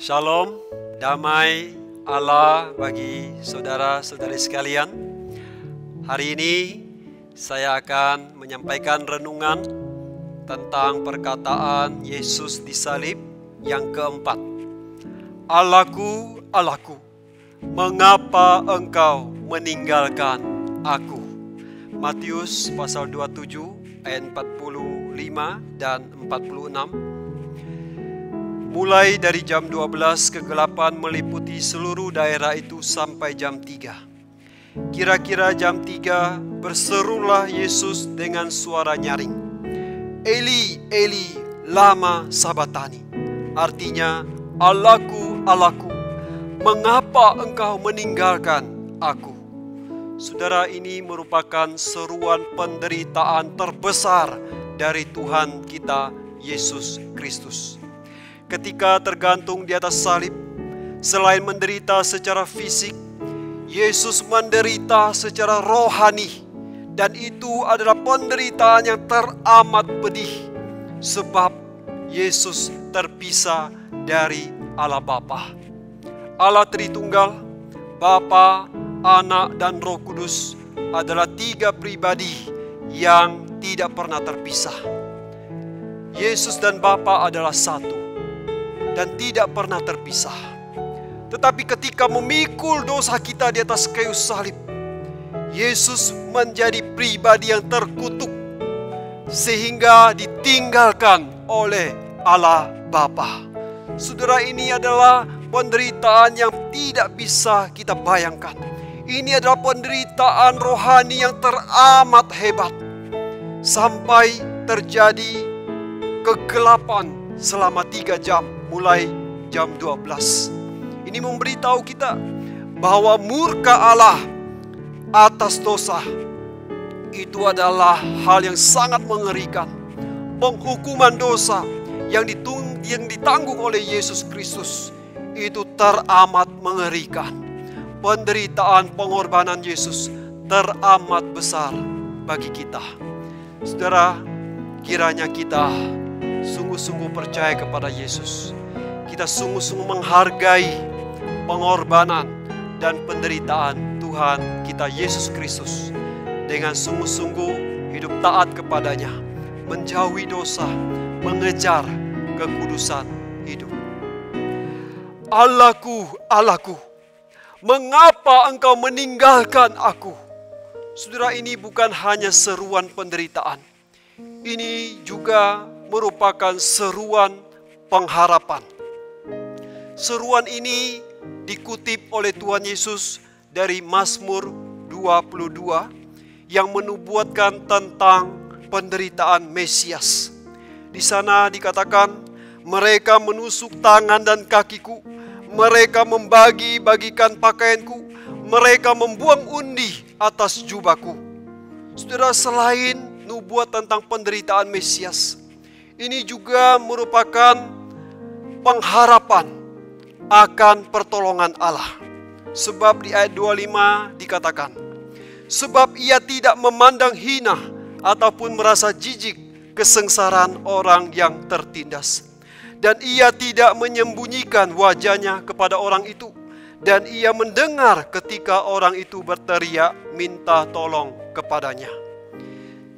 Shalom, damai Allah bagi saudara-saudari sekalian. Hari ini saya akan menyampaikan renungan tentang perkataan Yesus disalib yang keempat. Allahku, Allahku, mengapa engkau meninggalkan aku? Matius pasal 27 ayat 45 dan 46. Mulai dari jam 12 kegelapan meliputi seluruh daerah itu sampai jam 3. Kira-kira jam 3 berserulah Yesus dengan suara nyaring. Eli, Eli, lama sabatani. Artinya, Allahku, Allahku, mengapa engkau meninggalkan aku? Saudara, ini merupakan seruan penderitaan terbesar dari Tuhan kita Yesus Kristus. Ketika tergantung di atas salib, selain menderita secara fisik, Yesus menderita secara rohani. Dan itu adalah penderitaan yang teramat pedih, sebab Yesus terpisah dari Allah Bapa. Allah Tritunggal, Bapa, Anak, dan Roh Kudus adalah 3 pribadi yang tidak pernah terpisah. Yesus dan Bapa adalah satu dan tidak pernah terpisah. Tetapi ketika memikul dosa kita di atas kayu salib, Yesus menjadi pribadi yang terkutuk sehingga ditinggalkan oleh Allah Bapa. Saudara, ini adalah penderitaan yang tidak bisa kita bayangkan. Ini adalah penderitaan rohani yang teramat hebat. Sampai terjadi kegelapan selama 3 jam. Mulai jam 12. Ini memberitahu kita bahwa murka Allah atas dosa itu adalah hal yang sangat mengerikan. Penghukuman dosa yang ditanggung oleh Yesus Kristus itu teramat mengerikan. Penderitaan pengorbanan Yesus teramat besar bagi kita. Saudara, kiranya kita sungguh-sungguh percaya kepada Yesus. Kita sungguh-sungguh menghargai pengorbanan dan penderitaan Tuhan kita Yesus Kristus. Dengan sungguh-sungguh hidup taat kepadanya, menjauhi dosa, mengejar kekudusan hidup. Allahku, Allahku, mengapa engkau meninggalkan aku? Saudara, ini bukan hanya seruan penderitaan. Ini juga merupakan seruan pengharapan. Seruan ini dikutip oleh Tuhan Yesus dari Mazmur 22 yang menubuatkan tentang penderitaan Mesias. Di sana dikatakan, mereka menusuk tangan dan kakiku, mereka membagi-bagikan pakaianku, mereka membuang undi atas jubahku. Saudara, selain nubuat tentang penderitaan Mesias, ini juga merupakan pengharapan akan pertolongan Allah. Sebab di ayat 25 dikatakan, sebab ia tidak memandang hina ataupun merasa jijik kesengsaraan orang yang tertindas. Dan ia tidak menyembunyikan wajahnya kepada orang itu. Dan ia mendengar ketika orang itu berteriak minta tolong kepadanya.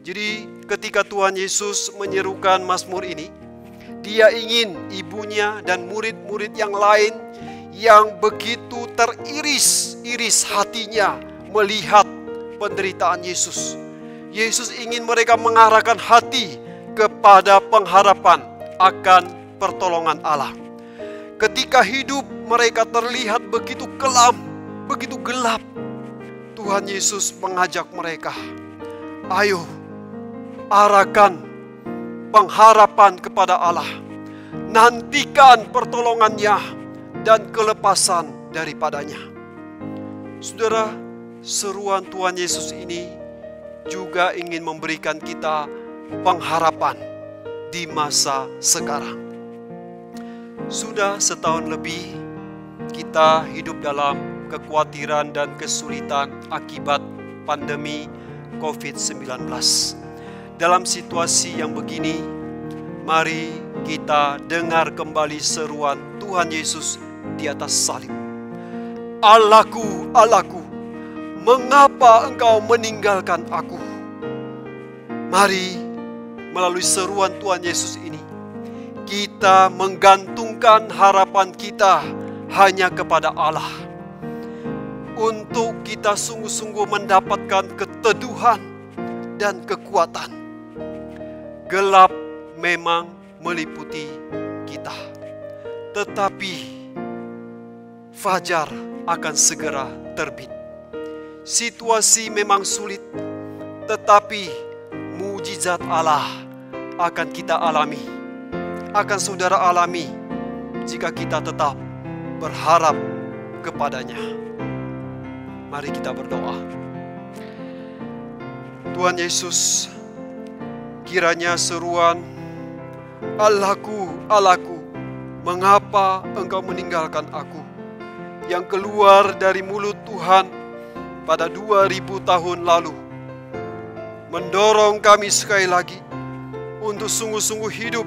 Jadi ketika Tuhan Yesus menyerukan Mazmur ini, Dia ingin ibunya dan murid-murid yang lain yang begitu teriris-iris hatinya melihat penderitaan Yesus. Yesus ingin mereka mengarahkan hati kepada pengharapan akan pertolongan Allah. Ketika hidup mereka terlihat begitu kelam, begitu gelap, Tuhan Yesus mengajak mereka, ayo arahkan pengharapan kepada Allah. Nantikan pertolongannya dan kelepasan daripadanya. Saudara, seruan Tuhan Yesus ini juga ingin memberikan kita pengharapan di masa sekarang. Sudah setahun lebih kita hidup dalam kekhawatiran dan kesulitan akibat pandemi COVID-19. Dalam situasi yang begini, mari kita dengar kembali seruan Tuhan Yesus di atas salib. Allahku, Allahku, mengapa Engkau meninggalkan aku? Mari melalui seruan Tuhan Yesus ini, kita menggantungkan harapan kita hanya kepada Allah. Untuk kita sungguh-sungguh mendapatkan keteduhan dan kekuatan. Gelap memang meliputi kita, tetapi fajar akan segera terbit. Situasi memang sulit, tetapi mujizat Allah akan kita alami, akan saudara alami jika kita tetap berharap kepadanya. Mari kita berdoa. Tuhan Yesus, kiranya seruan Allahku, Allahku, mengapa Engkau meninggalkan aku, yang keluar dari mulut Tuhan pada 2000 tahun lalu, mendorong kami sekali lagi untuk sungguh-sungguh hidup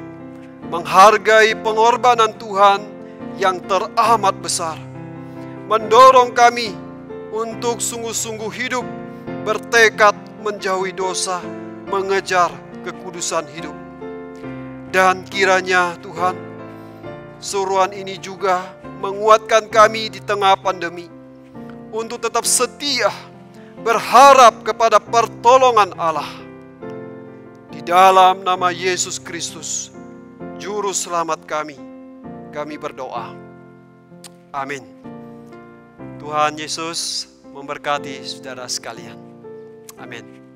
menghargai pengorbanan Tuhan yang teramat besar. Mendorong kami untuk sungguh-sungguh hidup bertekad menjauhi dosa, mengejar kekudusan hidup. Dan kiranya Tuhan, seruan ini juga menguatkan kami di tengah pandemi untuk tetap setia berharap kepada pertolongan Allah. Di dalam nama Yesus Kristus, Juru Selamat kami berdoa. Amin. Tuhan Yesus memberkati saudara sekalian. Amin.